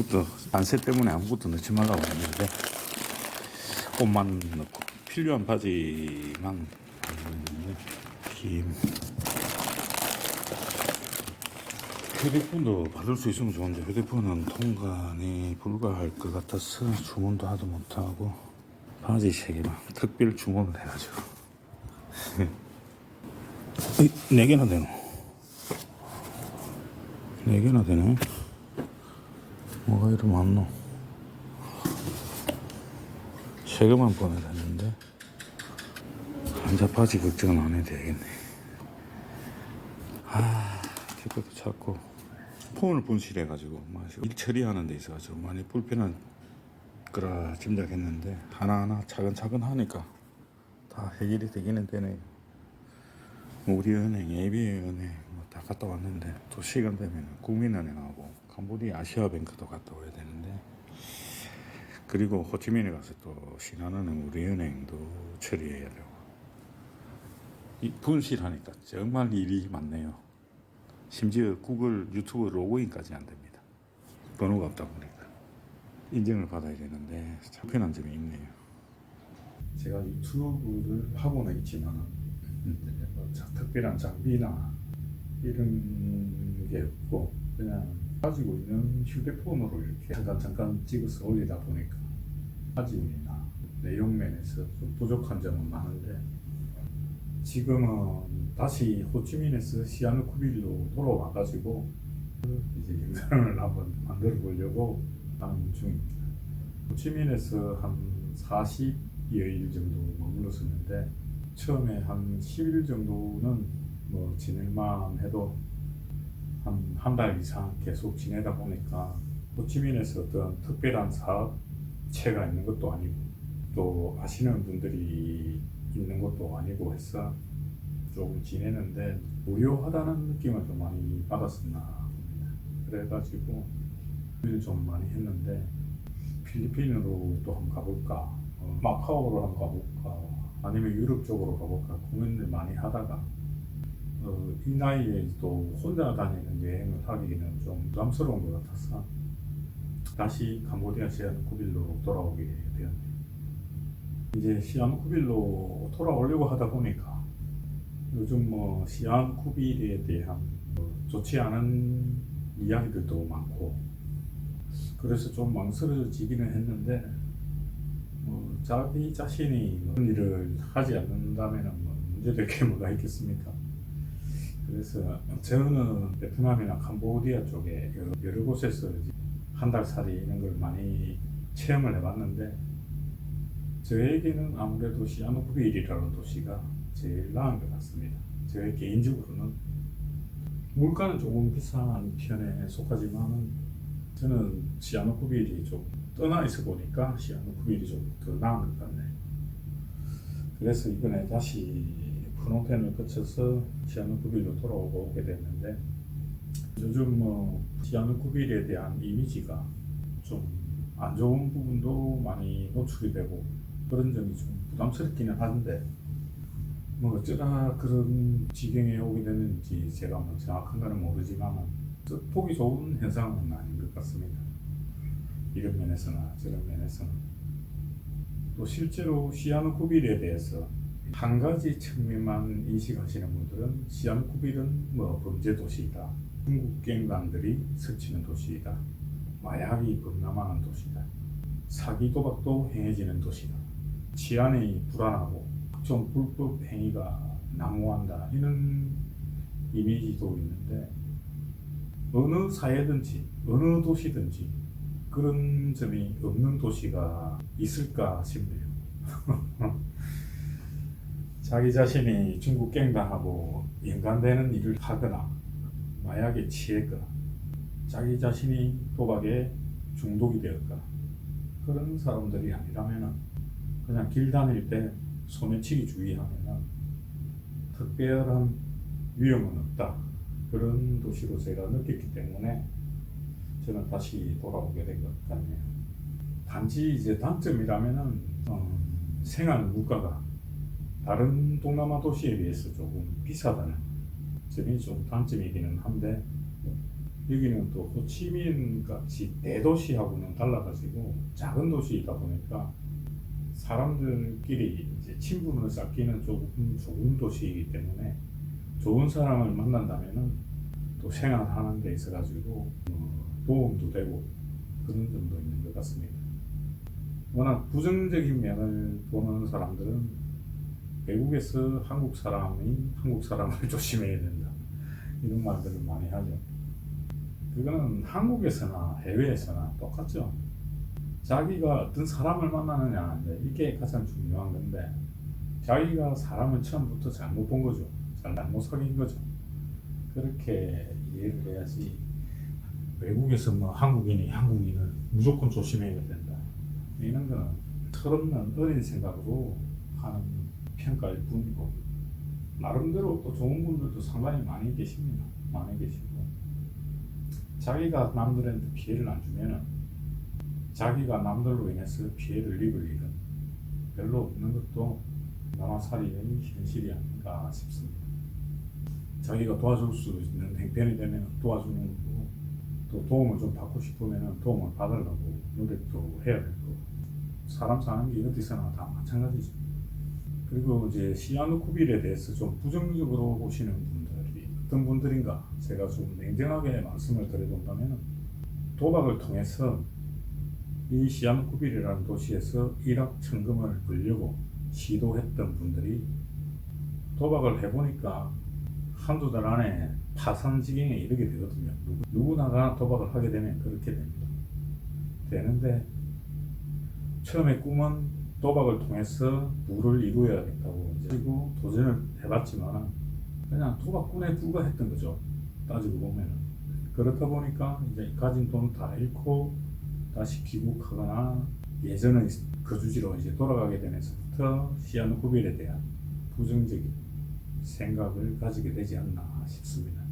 아무것도 안세 때문에 아무것도 넣지 말라고 했는데 옷만 넣고 필요한 바지만 넣는데 김 휴대폰도 받을 수 있으면 좋은데 휴대폰은 통관이 불가할 것 같아서 주문도 하도 못하고 바지 3개만 특별 주문을 해가지고 4개나 되노? 4개나 되네? 뭐가 이리 많노? 3개만 보내야 되는데 혼자 바지 걱정은 안 해도 되겠네. 기껏도 찾고 폰을 분실해가지고 일 처리하는 데 있어가지고 많이 불편한 거라 짐작했는데 하나하나 차근차근 하니까 다 해결이 되기는 되네요. 우리은행, AB은행 다 갔다 왔는데 또 시간 되면 국민은행하고 캄보디아 아시아뱅크도 갔다 와야 되는데 그리고 호치민에 가서 또 신한은행, 우리은행도 처리해야 되고 이 분실하니까 정말 일이 많네요. 심지어 구글 유튜브 로그인까지 안 됩니다. 번호가 없다 보니까 인증을 받아야 되는데 불편한 점이 있네요. 제가 유튜브를 하고는 있지만 특별한 장비나 이런 게 없고 그냥 가지고 있는 휴대폰으로 이렇게 잠깐 찍어서 올리다 보니까 사진이나 내용 면에서 좀 부족한 점은 많은데 지금은 다시 호치민에서 시아누쿠빌로 돌아와가지고 이제 영상을 한번 만들어 보려고 하는 중입니다. 호치민에서 한 40여일 정도 머물렀었는데 처음에 한 10일 정도는 뭐 지낼만 해도 한 달 이상 계속 지내다 보니까 호치민에서 어떤 특별한 사업체가 있는 것도 아니고 또 아시는 분들이 있는 것도 아니고 해서 조금 지내는데 무료하다는 느낌을 좀 많이 받았었나 봅니다. 그래가지고 일을 좀 많이 했는데 필리핀으로 또 한번 가볼까 마카오로 한번 가볼까 아니면 유럽 쪽으로 가볼까 고민을 많이 하다가 이 나이에 또 혼자 다니는 여행을 하기에는 좀 부담스러운 것 같아서 다시 캄보디아 시아누쿠빌로 돌아오게 되었네요. 이제 시아누쿠빌로 돌아오려고 하다 보니까 요즘 뭐 시아누쿠빌에 대한 좋지 않은 이야기들도 많고 그래서 좀 망설여지기는 했는데 자기 자신이 그런 일을 하지 않는다면 문제될 게 뭐가 있겠습니까? 그래서 저는 베트남이나 캄보디아 쪽에 여러 곳에서 한 달 살이 이런 걸 많이 체험을 해봤는데 저에게는 아무래도 시아누쿠빌이라는 도시가 제일 나은 것 같습니다. 제 개인적으로는 물가는 조금 비싼 편에 속하지만 저는 시아누쿠빌이 좀 떠나 있어 보니까 시아누쿠빌이 좀 더 나은 것 같네요. 그래서 이번에 다시 프놈펜을 거쳐서 시아누쿠빌로 돌아오게 됐는데 요즘 뭐 시아누쿠빌에 대한 이미지가 좀 안 좋은 부분도 많이 노출이 되고 그런 점이 좀 부담스럽기는 한데 뭐 어쩌다 그런 지경에 오게 됐는지 제가 뭐 정확한 거는 모르지만 보기 좋은 현상은 아닌 것 같습니다. 이런 면에서나 저런 면에서는 또 실제로 시아누쿠빌에 대해서 한 가지 측면만 인식하시는 분들은 시아누쿠빌은 뭐 범죄 도시이다, 중국 갱단들이 스치는 도시이다, 마약이 범람하는 도시다, 사기 도박도 행해지는 도시다, 치안이 불안하고 각종 불법 행위가 난무한다 이런 이미지도 있는데 어느 사회든지 어느 도시든지 그런 점이 없는 도시가 있을까 싶네요. 자기 자신이 중국 갱단하고 연관되는 일을 하거나 마약에 취했거나 자기 자신이 도박에 중독이 되었거나 그런 사람들이 아니라면 그냥 길 다닐 때 소매치기 주의하면 특별한 위험은 없다 그런 도시로 제가 느꼈기 때문에 저는 다시 돌아오게 된 것 같네요. 단지 이제 단점이라면은 생활 물가가 다른 동남아 도시에 비해서 조금 비싸다는 점이 좀 단점이기는 한데 여기는 또 호치민 같이 대도시하고는 달라가지고 작은 도시이다 보니까 사람들끼리 이제 친분을 쌓기는 조금 좋은 도시이기 때문에 좋은 사람을 만난다면은 또 생활하는 데 있어가지고 도움도 되고 그런 점도 있는 것 같습니다. 워낙 부정적인 면을 보는 사람들은 외국에서 한국 사람이 한국 사람을 조심해야 된다 이런 말들을 많이 하죠. 그거는 한국에서나 해외에서나 똑같죠. 자기가 어떤 사람을 만나느냐 이게 가장 중요한 건데 자기가 사람을 처음부터 잘못 본 거죠. 잘못 사귄 거죠. 그렇게 이해를 해야지 외국에서 뭐 한국인이 한국인을 무조건 조심해야 된다 이런 거는 철없는 어린 생각으로 하는 평가일 뿐이고 나름대로 또 좋은 분들도 상당히 많이 계십니다. 많이 계시고 자기가 남들한테 피해를 안 주면은 자기가 남들로 인해서 피해를 입을 일은 별로 없는 것도 남아살이의 현실이 아닌가 싶습니다. 자기가 도와줄 수 있는 행편이 되면 도와주는 거고 또 도움을 좀 받고 싶으면 도움을 받으려고 노력도 해야 될 거고 사람 사는 게 어디서나 다 마찬가지죠. 그리고 이제 시아누쿠빌에 대해서 좀 부정적으로 보시는 분들이 어떤 분들인가 제가 좀 냉정하게 말씀을 드려본다면 도박을 통해서 이 시아누쿠빌이라는 도시에서 일확천금을 벌려고 시도했던 분들이 도박을 해보니까 한두 달 안에 파산 지경에 이르게 되거든요. 누구나가 도박을 하게 되면 그렇게 됩니다. 되는데 처음에 꿈은 도박을 통해서 부를 이루어야겠다고 그리고 도전을 해봤지만 그냥 도박꾼에 불과했던 거죠. 따지고 보면은 그렇다 보니까 이제 가진 돈 다 잃고 다시 귀국하거나 예전의 거주지로 이제 돌아가게 되면서부터 시아누쿠빌에 대한 부정적인 생각을 가지게 되지 않나 싶습니다.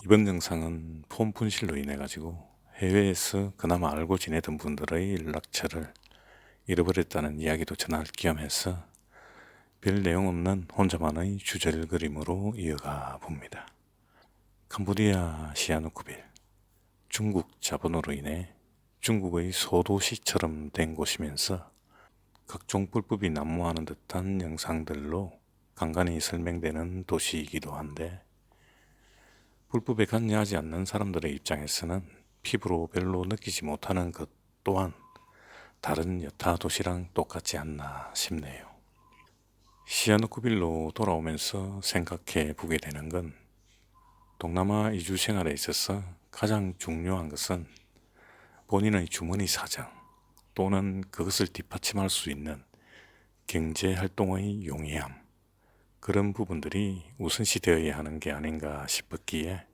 이번 영상은 폰 분실로 인해 가지고 해외에서 그나마 알고 지내던 분들의 연락처를 잃어버렸다는 이야기도 전할 겸해서 별 내용 없는 혼자만의 주제를 그림으로 이어가 봅니다. 캄보디아 시아누쿠빌, 중국 자본으로 인해 중국의 소도시처럼 된 곳이면서 각종 불법이 난무하는 듯한 영상들로 간간히 설명되는 도시이기도 한데 불법에 관여하지 않는 사람들의 입장에서는 피부로 별로 느끼지 못하는 것 또한 다른 여타 도시랑 똑같지 않나 싶네요. 시아누쿠빌로 돌아오면서 생각해 보게 되는 건 동남아 이주 생활에 있어서 가장 중요한 것은 본인의 주머니 사정 또는 그것을 뒷받침할 수 있는 경제 활동의 용이함 그런 부분들이 우선시 되어야 하는 게 아닌가 싶었기에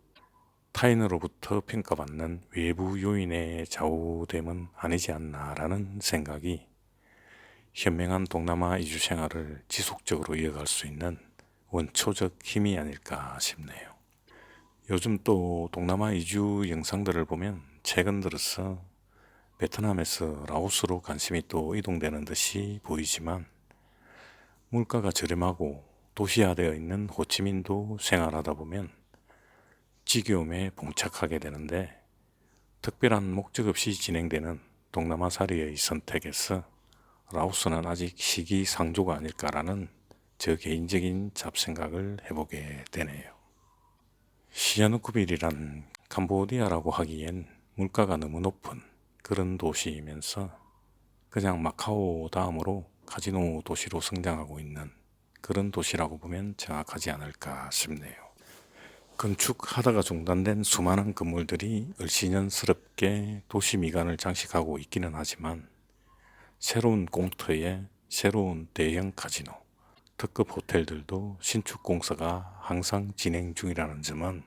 타인으로부터 평가받는 외부 요인의 좌우됨은 아니지 않나라는 생각이 현명한 동남아 이주 생활을 지속적으로 이어갈 수 있는 원초적 힘이 아닐까 싶네요. 요즘 또 동남아 이주 영상들을 보면 최근 들어서 베트남에서 라오스로 관심이 또 이동되는 듯이 보이지만 물가가 저렴하고 도시화되어 있는 호치민도 생활하다 보면 지겨움에 봉착하게 되는데 특별한 목적 없이 진행되는 동남아살이의 선택에서 라오스는 아직 시기상조가 아닐까라는 저 개인적인 잡생각을 해보게 되네요. 시아누쿠빌이란 캄보디아라고 하기엔 물가가 너무 높은 그런 도시이면서 그냥 마카오 다음으로 카지노 도시로 성장하고 있는 그런 도시라고 보면 정확하지 않을까 싶네요. 건축하다가 중단된 수많은 건물들이 을씨년스럽게 도시 미관을 장식하고 있기는 하지만 새로운 공터에 새로운 대형 카지노, 특급 호텔들도 신축 공사가 항상 진행 중이라는 점은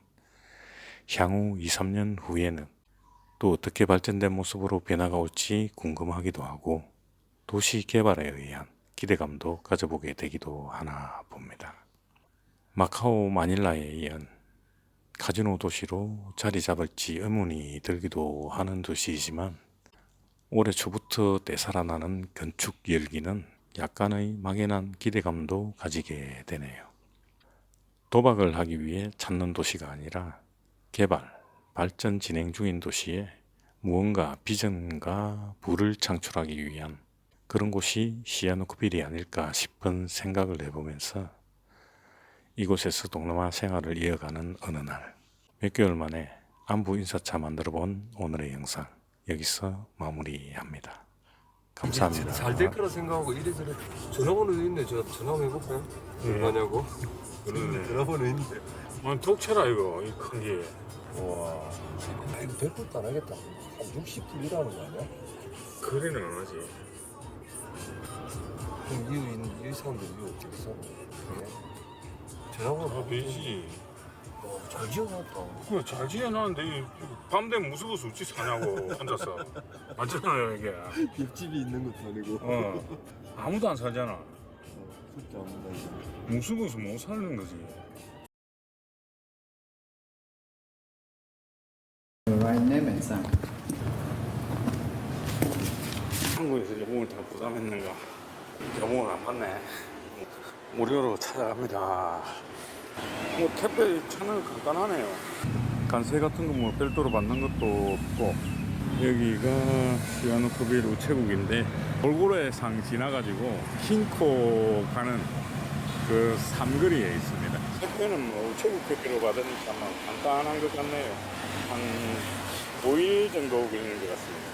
향후 2, 3년 후에는 또 어떻게 발전된 모습으로 변화가 올지 궁금하기도 하고 도시 개발에 의한 기대감도 가져보게 되기도 하나 봅니다. 마카오 마닐라에 이은 카지노 도시로 자리 잡을지 의문이 들기도 하는 도시이지만 올해 초부터 되살아나는 건축 열기는 약간의 막연한 기대감도 가지게 되네요. 도박을 하기 위해 찾는 도시가 아니라 개발, 발전 진행 중인 도시에 무언가 비전과 부를 창출하기 위한 그런 곳이 시아누크빌이 아닐까 싶은 생각을 해보면서 이곳에서 동남아 생활을 이어가는 어느 날, 몇 개월 만에 안부 인사차 만들어 본 오늘의 영상 여기서 마무리합니다. 감사합니다. 잘 될 거라 생각하고 이래저래 전화번호도 있네. 저 전화 한번 해볼까요? 얼마냐고? 전화번호 있는데. 아니 독채라 이거 이 큰 게. 와 아, 이거 100%도 안 하겠다. 한 60불 일하는 거 아니야? 거리는 안 하지. 그럼 이 사람들 이거 어떻게 써? 전화번호 되지. 잘 지어놨다. 그거 잘 지어놨는데 밤 되면 무서워서 어찌 사냐고 혼자서. 맞잖아요 이게. 옆집이 있는 것도 아니고. 아무도 안 살잖아. 진짜 안 된다 이거. 무서워서 못 사는 거지. Right name and sign. 한국에서 여봉을 다 부담했는가? 여봉을 안 받네. 무료로 찾아갑니다. 뭐 택배 차는 간단하네요. 관세 같은 거 뭐 별도로 받는 것도 없고, 여기가 시아누크빌 우체국인데 돌고래 상 지나가지고 킹코 가는 그 삼거리에 있습니다. 택배는 뭐 우체국 택배로 받으니까 뭐 간단한 것 같네요. 한 5일 정도 걸리는 것 같습니다.